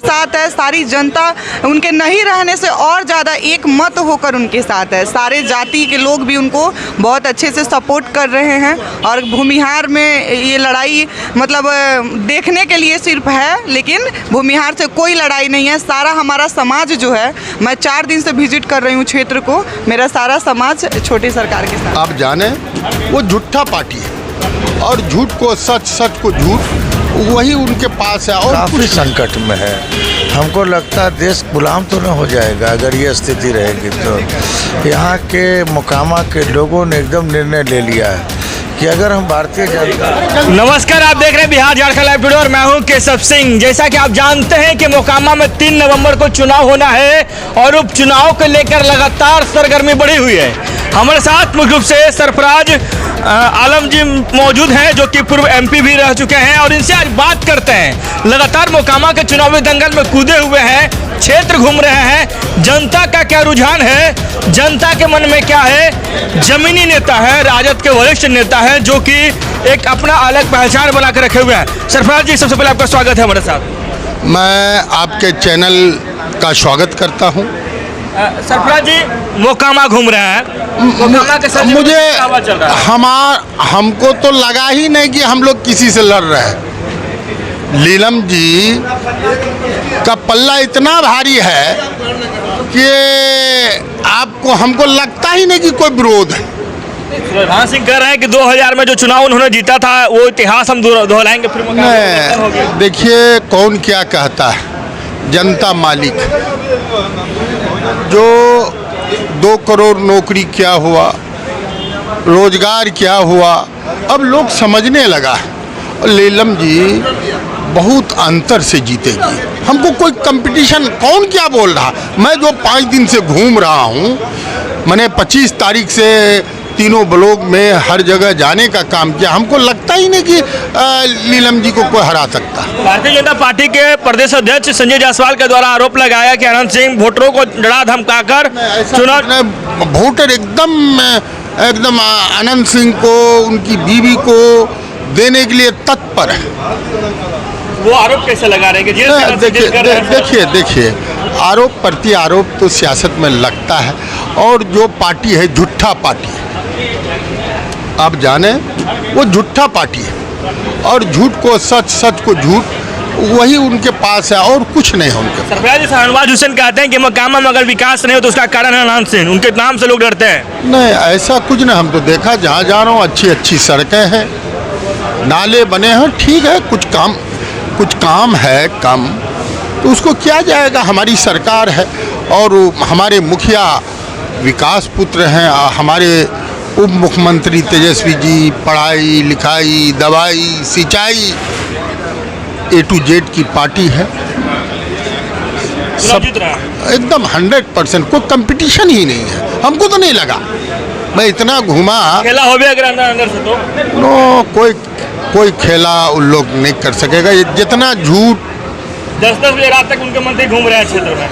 साथ है, सारी जनता उनके नहीं रहने से और ज़्यादा एक मत होकर उनके साथ है। सारे जाति के लोग भी उनको बहुत अच्छे से सपोर्ट कर रहे हैं और भूमिहार में ये लड़ाई मतलब देखने के लिए सिर्फ है, लेकिन भूमिहार से कोई लड़ाई नहीं है। सारा हमारा समाज जो है, मैं 4 दिन से विजिट कर रही हूँ क्षेत्र को, मेरा सारा समाज छोटी सरकार के साथ। आप जाने वो झूठा पार्टी है और झूठ को सच, सच को झूठ, वही उनके पास है और काफ़ी संकट में है। हमको लगता है देश गुलाम तो न हो जाएगा अगर ये स्थिति रहेगी तो। यहाँ के मोकामा के लोगों ने एकदम निर्णय ले लिया है कि अगर हम भारतीय जनता। नमस्कार, आप देख रहे हैं बिहार झारखंड लाइव वीडियो और मैं हूं केशव सिंह। जैसा कि आप जानते हैं कि मोकामा में 3 नवंबर को चुनाव होना है और उपचुनाव को लेकर लगातार सरगर्मी बढ़ी हुई है। हमारे साथ मुख्य रूप से सरफराज आलम जी मौजूद हैं, जो कि पूर्व MP भी रह चुके हैं, और इनसे आज बात करते हैं। लगातार मोकामा के चुनावी दंगल में कूदे हुए हैं, क्षेत्र घूम रहे हैं, जनता का क्या रुझान है, जनता के मन में क्या है। जमीनी नेता है, राजद के वरिष्ठ नेता है, जो कि एक अपना अलग पहचान बना कर रखे हुए हैं। सरफराज जी, सबसे पहले आपका स्वागत है हमारे साथ। मैं आपके चैनल का स्वागत करता हूं। सरफराज जी, मोकामा घूम रहे हैं, मोकामा के मुझे चल रहा है। हमको तो लगा ही नहीं कि हम लोग किसी से लड़ रहे हैं। नीलम जी का पल्ला इतना भारी है कि हमको लगता ही नहीं कि कोई विरोध है। सुरभान सिंह कह रहे हैं कि 2000 में जो चुनाव उन्होंने जीता था वो इतिहास हम दोहराएंगे फिर। नहीं, देखिए कौन क्या कहता है, जनता मालिक। जो 2 करोड़ नौकरी क्या हुआ, रोजगार क्या हुआ, अब लोग समझने लगा है। और नीलम जी बहुत अंतर से जीतेगी। हमको कोई कंपटीशन, कौन क्या बोल रहा, मैं जो 5 दिन से घूम रहा हूँ, मैंने 25 तारीख से तीनों ब्लॉक में हर जगह जाने का काम किया, हमको लगता ही नहीं कि नीलम जी को कोई हरा सकता। भारतीय जनता पार्टी के प्रदेश अध्यक्ष संजय जायसवाल के द्वारा आरोप लगाया कि अनंत सिंह वोटरों को डरा धमकाकर चुनाव। वोटर एकदम अनंत सिंह को, उनकी बीवी को देने के लिए तत्पर है। वो आरोप कैसे लगा रहे हैं? देखिए आरोप प्रति आरोप तो सियासत में लगता है, और जो पार्टी है झूठा पार्टी है। आप जाने वो झूठा पार्टी है और झूठ को सच, सच को झूठ, वही उनके पास है और कुछ नहीं है उनके। सरफराज शहनवाज हुसैन कहते हैं कि मोकामा में अगर विकास नहीं हो तो उसका कारण है अनंत सिंह, उनके नाम से लोग डरते हैं। नहीं, ऐसा कुछ नहीं। हम तो देखा, जहाँ जा रहा हूँ अच्छी अच्छी सड़कें हैं, नाले बने हैं, ठीक है। कुछ काम है कम, तो उसको किया जाएगा। हमारी सरकार है और हमारे मुखिया विकास पुत्र हैं, हमारे उप मुख्यमंत्री तेजस्वी जी पढ़ाई लिखाई, दवाई, सिंचाई, A to Z की पार्टी है। सब एकदम 100%, कोई कंपटीशन ही नहीं है। हमको तो नहीं लगा, मैं इतना घूमा, खेला हो भी अगर अंदर से तो नो, कोई खेला उन लोग नहीं कर सकेगा। जितना झूठ 10 बजे रात तक उनके मंत्री घूम रहे हैं क्षेत्र में।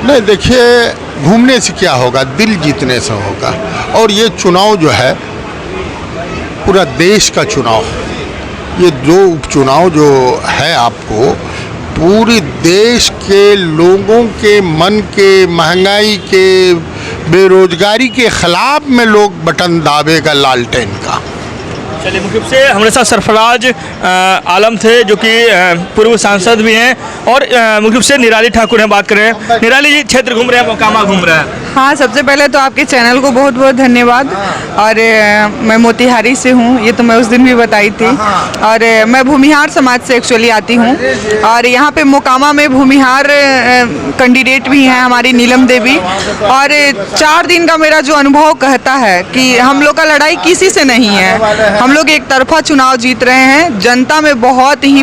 नहीं, देखिए घूमने से क्या होगा, दिल जीतने से होगा। और ये चुनाव जो है पूरा देश का चुनाव है। ये 2 उपचुनाव जो है, आपको पूरे देश के लोगों के मन के, महंगाई के, बेरोजगारी के खिलाफ में लोग बटन दाबेगा लालटेन का। चलिए, मुख्य रूप से हमारे साथ सरफराज आलम थे, जो कि पूर्व सांसद भी हैं, और मुख्य रूप से निराली ठाकुर हैं। बात कर रहे हैं, निराली जी क्षेत्र घूम रहे हैं, मोकामा घूम रहे हैं। हाँ, सबसे पहले तो आपके चैनल को बहुत बहुत धन्यवाद। और मैं मोतिहारी से हूँ, ये तो मैं उस दिन भी बताई थी। और मैं भूमिहार समाज से एक्चुअली आती हूँ, और यहाँ पे मोकामा में भूमिहार कैंडिडेट भी हैं, हमारी नीलम देवी। और 4 दिन का मेरा जो अनुभव कहता है कि हम लोग का लड़ाई किसी से नहीं है, हम लोग एक तरफा चुनाव जीत रहे हैं। जनता में बहुत ही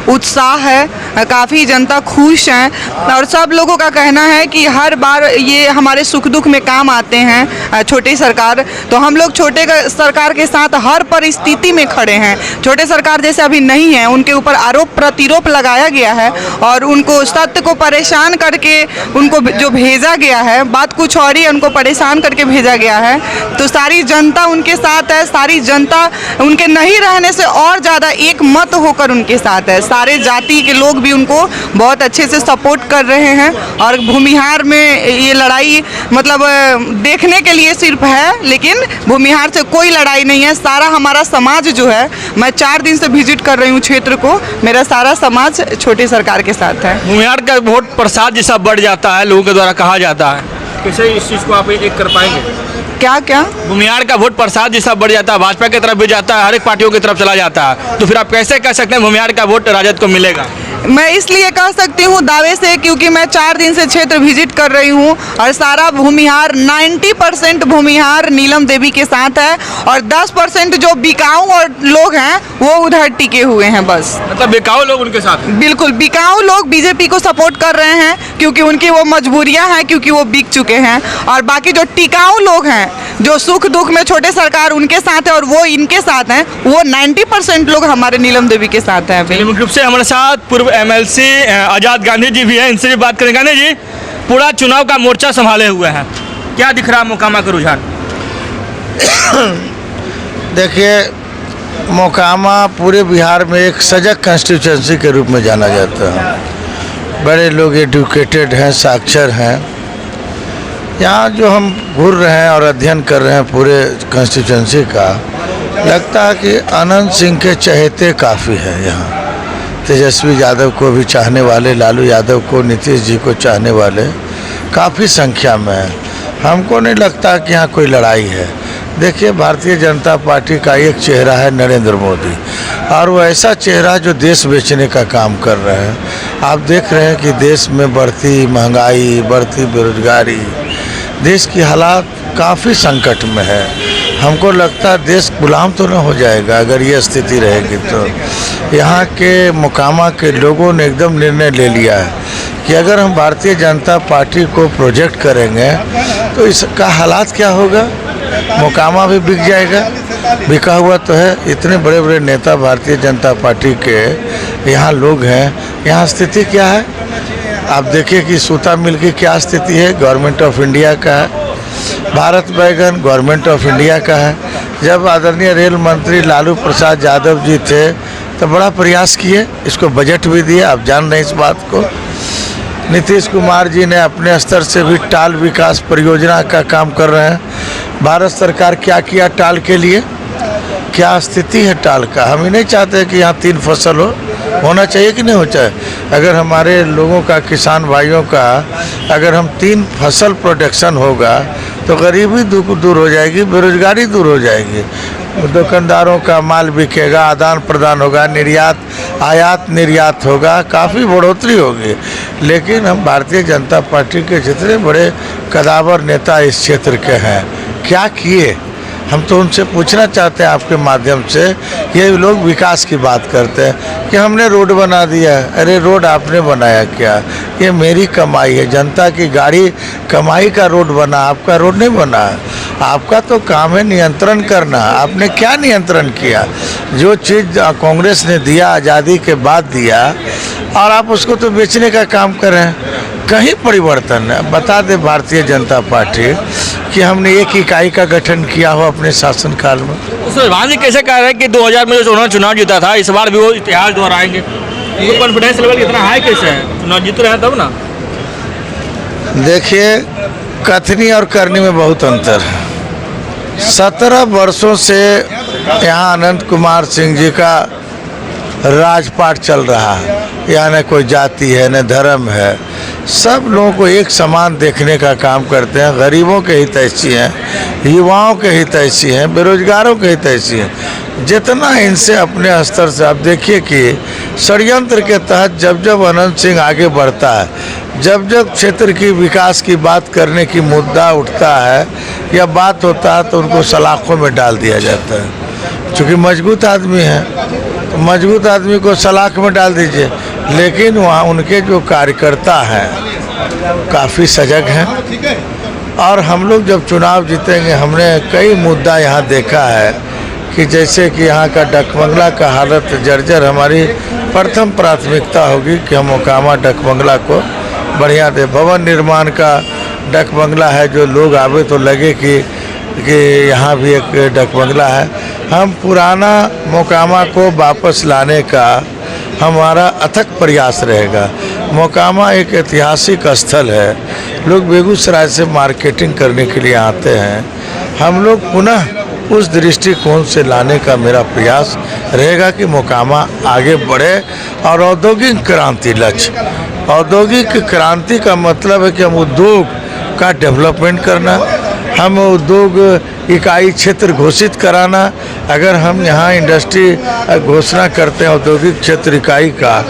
उत्साह है, काफ़ी जनता खुश है, और सब लोगों का कहना है कि हर बार ये हमारे सुख दुख में काम आते हैं छोटी सरकार। तो हम लोग छोटे सरकार के साथ हर परिस्थिति में खड़े हैं। छोटे सरकार जैसे अभी नहीं है, उनके ऊपर आरोप प्रतिरोप लगाया गया है, और उनको सत्य को परेशान करके उनको जो भेजा गया है, बात कुछ और ही, उनको परेशान करके भेजा गया है। तो सारी जनता उनके साथ है, सारी जनता उनके नहीं रहने से और ज़्यादा एक मत होकर उनके साथ है। सारे जाति के लोग भी उनको बहुत अच्छे से सपोर्ट कर रहे हैं। और भूमिहार में ये लड़ाई मतलब देखने के लिए सिर्फ है, लेकिन भूमिहार से कोई लड़ाई नहीं है। सारा हमारा समाज जो है, मैं 4 दिन से विजिट कर रही हूँ क्षेत्र को, मेरा सारा समाज छोटी सरकार के साथ है। भूमिहार का वोट प्रसाद जैसा बढ़ जाता है, लोगों के द्वारा कहा जाता है, कैसे इस चीज़ को आप एक कर पाएंगे? क्या भूमिहार का वोट प्रसाद जैसा बढ़ जाता है, भाजपा की तरफ भी जाता है, हर एक पार्टियों की तरफ चला जाता है, तो फिर आप कैसे कह सकते हैं भूमिहार का वोट राजद को मिलेगा? मैं इसलिए कह सकती हूँ दावे से, क्योंकि मैं 4 दिन से क्षेत्र विजिट कर रही हूँ और सारा भूमिहार 90% भूमिहार नीलम देवी के साथ है और 10% जो बिकाऊ और लोग हैं वो उधर टिके हुए हैं बस। मतलब बिकाऊ लोग उनके साथ हैं? बिल्कुल, बिकाऊ लोग बीजेपी को सपोर्ट कर रहे हैं क्योंकि उनकी वो मजबूरियां हैं, क्योंकि वो बिक चुके हैं। और बाकी जो टिकाऊ लोग हैं, जो सुख दुख में छोटे सरकार उनके साथ है और वो इनके साथ हैं, वो 90% लोग हमारे नीलम देवी के साथ हैं। मुख्य रूप से हमारे साथ पूर्व MLC आजाद गांधी जी भी हैं, इनसे भी बात करेंगे। गांधी जी, पूरा चुनाव का मोर्चा संभाले हुए हैं, क्या दिख रहा है मोकामा का रुझान? देखिए, मोकामा पूरे बिहार में एक सजग कंस्टिट्यूंसी के रूप में जाना जाता है। बड़े लोग एजुकेटेड हैं, साक्षर हैं। यहाँ जो हम घूर रहे हैं और अध्ययन कर रहे हैं पूरे कंस्टिट्यूंसी का, लगता है कि अनंत सिंह के चहेते काफ़ी है। यहाँ तेजस्वी यादव को भी चाहने वाले, लालू यादव को, नीतीश जी को चाहने वाले काफ़ी संख्या में है। हमको नहीं लगता कि यहाँ कोई लड़ाई है। देखिए, भारतीय जनता पार्टी का एक चेहरा है नरेंद्र मोदी, और वो ऐसा चेहरा जो देश बेचने का काम कर रहे हैं। आप देख रहे हैं कि देश में बढ़ती महंगाई, बढ़ती बेरोजगारी, देश की हालात काफ़ी संकट में है। हमको लगता है देश गुलाम तो न हो जाएगा अगर ये स्थिति रहेगी। तो यहाँ के मोकामा के लोगों ने एकदम निर्णय ले लिया है कि अगर हम भारतीय जनता पार्टी को प्रोजेक्ट करेंगे तो इसका हालात क्या होगा। मोकामा भी बिक जाएगा, बिका हुआ तो है। इतने बड़े बड़े नेता भारतीय जनता पार्टी के यहाँ लोग हैं, यहाँ स्थिति क्या है आप देखिए कि सूता मिल की क्या स्थिति है, गवर्नमेंट ऑफ इंडिया का है। भारत बैगन गवर्नमेंट ऑफ इंडिया का है। जब आदरणीय रेल मंत्री लालू प्रसाद यादव जी थे तो बड़ा प्रयास किए, इसको बजट भी दिया, आप जान रहे हैं इस बात को। नीतीश कुमार जी ने अपने स्तर से भी टाल विकास परियोजना का काम कर रहे हैं। भारत सरकार क्या किया टाल के लिए, क्या स्थिति है टाल का। हम ही नहीं चाहते कि यहाँ 3 फसल होना चाहिए कि नहीं हो चाहिए। अगर हमारे लोगों का, किसान भाइयों का, अगर हम 3 फसल प्रोडक्शन होगा तो गरीबी दूर हो जाएगी, बेरोजगारी दूर हो जाएगी, दुकानदारों का माल बिकेगा, आदान प्रदान होगा, निर्यात आयात निर्यात होगा, काफ़ी बढ़ोतरी होगी। लेकिन हम भारतीय जनता पार्टी के जितने बड़े कदावर नेता इस क्षेत्र के हैं, क्या किए, हम तो उनसे पूछना चाहते हैं आपके माध्यम से। ये लोग विकास की बात करते हैं कि हमने रोड बना दिया है। अरे रोड आपने बनाया क्या, ये मेरी कमाई है, जनता की गाड़ी कमाई का रोड बना, आपका रोड नहीं बना। आपका तो काम है नियंत्रण करना। आपने क्या नियंत्रण किया? जो चीज़ कांग्रेस ने दिया, आज़ादी के बाद दिया, और आप उसको तो बेचने का काम कर रहे हैं। कहीं परिवर्तन है? बता दे भारतीय जनता पार्टी कि हमने एक इकाई का गठन किया हो अपने शासनकाल में। चौहान जी कैसे कह रहे हैं कि 2000 में जो उन्होंने चुनाव जीता था, इस बार भी वो इतिहास दोहराएंगे? उनको कॉन्फिडेंस लेवल कितना हाई कैसे है? चुनाव जीत रहे हैं तब ना। देखिए, कथनी और करनी में बहुत अंतर है। 17 वर्षों से यहाँ अनंत कुमार सिंह जी का राजपाट चल रहा है। यहाँ न कोई जाति है, न धर्म है, सब लोगों को एक समान देखने का काम करते हैं। गरीबों के हितैषी हैं, युवाओं के हितैषी हैं, बेरोजगारों के हितैषी हैं। जितना इनसे अपने स्तर से आप देखिए कि षड्यंत्र के तहत जब जब अनंत सिंह आगे बढ़ता है, जब जब क्षेत्र की विकास की बात करने की मुद्दा उठता है या बात होता है, तो उनको सलाखों में डाल दिया जाता है। चूँकि मजबूत आदमी है, तो मजबूत आदमी को सलाख में डाल दीजिए। लेकिन वहाँ उनके जो कार्यकर्ता हैं काफ़ी सजग हैं, और हम लोग जब चुनाव जीतेंगे, हमने कई मुद्दा यहाँ देखा है कि जैसे कि यहाँ का डकबंगला का हालत जर्जर, हमारी प्रथम प्राथमिकता होगी कि हम मोकामा डकबंगला को बढ़िया दे। भवन निर्माण का डकबंगला है, जो लोग आवे तो लगे कि यहाँ भी एक डकबंगला है। हम पुराना मोकामा को वापस लाने का हमारा अथक प्रयास रहेगा। मोकामा एक ऐतिहासिक स्थल है, लोग बेगूसराय से मार्केटिंग करने के लिए आते हैं। हम लोग पुनः उस दृष्टिकोण से लाने का मेरा प्रयास रहेगा कि मोकामा आगे बढ़े और औद्योगिक क्रांति लक्ष्य। औद्योगिक क्रांति का मतलब है कि हम उद्योग का डेवलपमेंट करना, हम उद्योग इकाई क्षेत्र घोषित कराना। अगर हम यहाँ इंडस्ट्री घोषणा करते हैं औद्योगिक क्षेत्र इकाई का,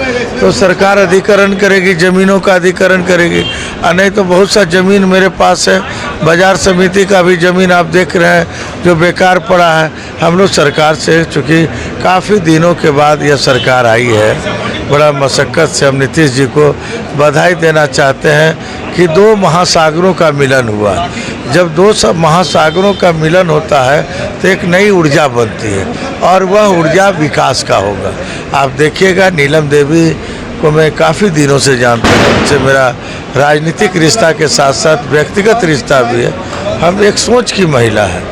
तो सरकार अधिकरण करेगी, ज़मीनों का अधिकरण करेगी। और नहीं तो बहुत सा ज़मीन मेरे पास है, बाजार समिति का भी ज़मीन आप देख रहे हैं जो बेकार पड़ा है। हम लोग सरकार से, चूँकि काफ़ी दिनों के बाद यह सरकार आई है, बड़ा मशक्क़त से हम नीतीश जी को बधाई देना चाहते हैं कि दो महासागरों का मिलन हुआ। जब दो सब महासागरों का मिलन होता है तो एक नई ऊर्जा बनती है और वह ऊर्जा विकास का होगा। आप देखिएगा, नीलम देवी को मैं काफ़ी दिनों से जानता हूँ, उनसे मेरा राजनीतिक रिश्ता के साथ साथ व्यक्तिगत रिश्ता भी है। हम एक सोच की महिला है।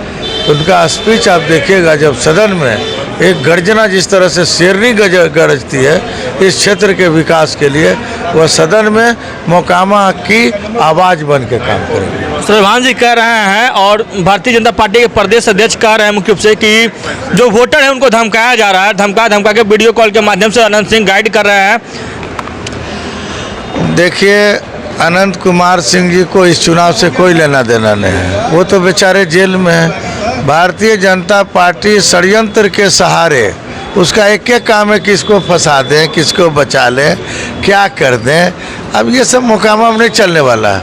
उनका स्पीच आप देखिएगा, जब सदन में एक गर्जना जिस तरह से शेरनी गरजती है इस क्षेत्र के विकास के लिए, वह सदन में मोकामा की आवाज़ बन के काम करेगी। प्रधान जी कह रहे हैं और भारतीय जनता पार्टी के प्रदेश अध्यक्ष कह रहे हैं मुख्य रूप से कि जो वोटर है उनको धमकाया जा रहा है, धमका के वीडियो कॉल के माध्यम से अनंत सिंह गाइड कर रहे हैं। देखिए, अनंत कुमार सिंह जी को इस चुनाव से कोई लेना देना नहीं है, वो तो बेचारे जेल में हैं। भारतीय जनता पार्टी षड्यंत्र के सहारे, उसका एक एक काम है किसको फंसा दें, किसको बचा लें, क्या कर दें। अब ये सब मोकामा में नहीं चलने वाला है।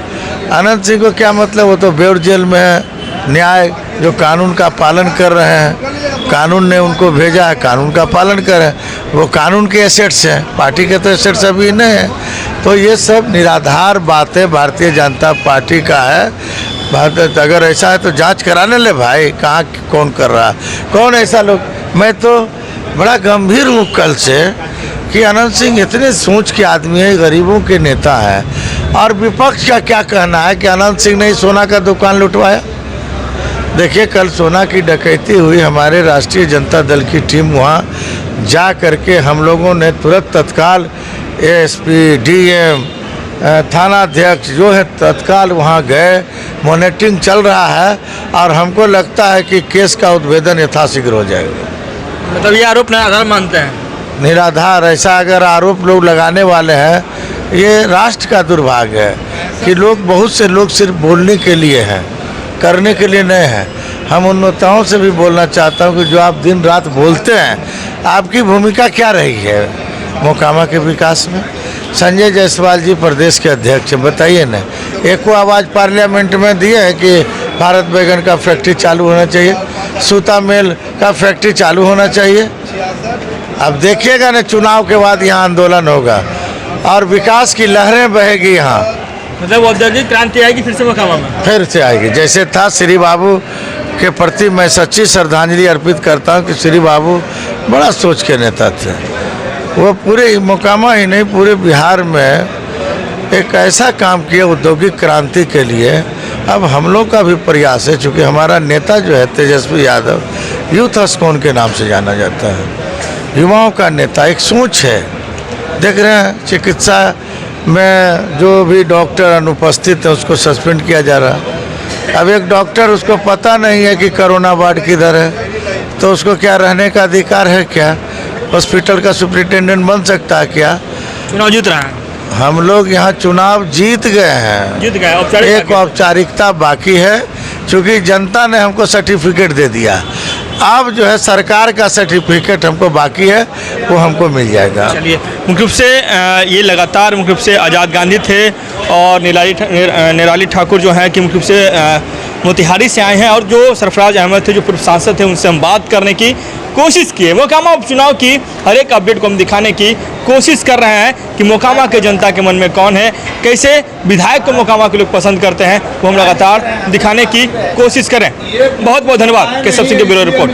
अनंत सिंह को क्या मतलब, वो तो बेउर जेल में है। न्याय जो कानून का पालन कर रहे हैं, कानून ने उनको भेजा है, कानून का पालन करें। वो कानून के एसेट्स हैं, पार्टी के तो एसेट्स अभी नहीं हैं। तो ये सब निराधार बातें भारतीय जनता पार्टी का है। भारत अगर ऐसा है तो जांच कराने ले भाई, कहाँ कौन कर रहा है, कौन ऐसा लोग। मैं तो बड़ा गंभीर हूँ कल से कि अनंत सिंह इतने सोच के आदमी है, गरीबों के नेता है, और विपक्ष का क्या कहना है कि अनंत सिंह ने सोना का दुकान लुटवाया। देखिए, कल सोना की डकैती हुई, हमारे राष्ट्रीय जनता दल की टीम वहाँ जा करके हम लोगों ने तुरंत तत्काल एसपी, डीएम, थाना अध्यक्ष जो है तत्काल वहाँ गए। मॉनिटरिंग चल रहा है और हमको लगता है कि केस का उद्भेदन यथाशीघ्र हो जाएगा। मतलब ये आरोप निराधार मानते हैं? निराधार, ऐसा अगर आरोप लोग लगाने वाले हैं, ये राष्ट्र का दुर्भाग्य है कि लोग, बहुत से लोग सिर्फ बोलने के लिए हैं, करने के लिए नहीं हैं। हम उन नेताओं से भी बोलना चाहता हूँ कि जो आप दिन रात बोलते हैं, आपकी भूमिका क्या रही है मोकामा के विकास में। संजय जायसवाल जी प्रदेश के अध्यक्ष, बताइए ना, एक को आवाज़ पार्लियामेंट में दिए है कि भारत बैगन का फैक्ट्री चालू होना चाहिए, सूता मेल का फैक्ट्री चालू होना चाहिए। अब देखिएगा ना, चुनाव के बाद यहाँ आंदोलन होगा और विकास की लहरें बहेगी यहाँ। मतलब औद्योगिक क्रांति आएगी फिर से मोकामा में? फिर से आएगी। जैसे था श्री बाबू के प्रति मैं सच्ची श्रद्धांजलि अर्पित करता हूँ कि श्री बाबू बड़ा सोच के नेता थे। वो पूरे मोकामा ही नहीं, पूरे बिहार में एक ऐसा काम किया औद्योगिक क्रांति के लिए। अब हम लोग का भी प्रयास है, चूँकि हमारा नेता जो है तेजस्वी यादव, यूथ अस्कोन के नाम से जाना जाता है, युवाओं का नेता। एक सोच है, देख रहे हैं चिकित्सा में जो भी डॉक्टर अनुपस्थित है उसको सस्पेंड किया जा रहा है। अब एक डॉक्टर, उसको पता नहीं है कि कोरोना वार्ड किधर है, तो उसको क्या रहने का अधिकार है? क्या हॉस्पिटल का सुपरिटेंडेंट बन सकता है क्या? चुनाव जीत रहा है। हम लोग यहाँ चुनाव जीत गए हैं, जीत गए। एक औपचारिकता बाकी है, क्योंकि जनता ने हमको सर्टिफिकेट दे दिया। अब जो है सरकार का सर्टिफिकेट हमको बाकी है, वो हमको मिल जाएगा। चलिए, मुख्य रूप से ये लगातार मुख्य रूप से आज़ाद गांधी थे और निराली ठाकुर जो हैं कि मुख्य रूप से मोतिहारी से आए हैं, और जो सरफराज अहमद थे जो पूर्व सांसद थे, उनसे हम बात करने की कोशिश किए। मोकामा उपचुनाव की हर एक अपडेट को हम दिखाने की कोशिश कर रहे हैं कि मोकामा के जनता के मन में कौन है, कैसे विधायक को मोकामा के लोग पसंद करते हैं, वो हम लगातार दिखाने की कोशिश करें। बहुत बहुत धन्यवाद। केशव सिंह की ब्यूरो रिपोर्ट।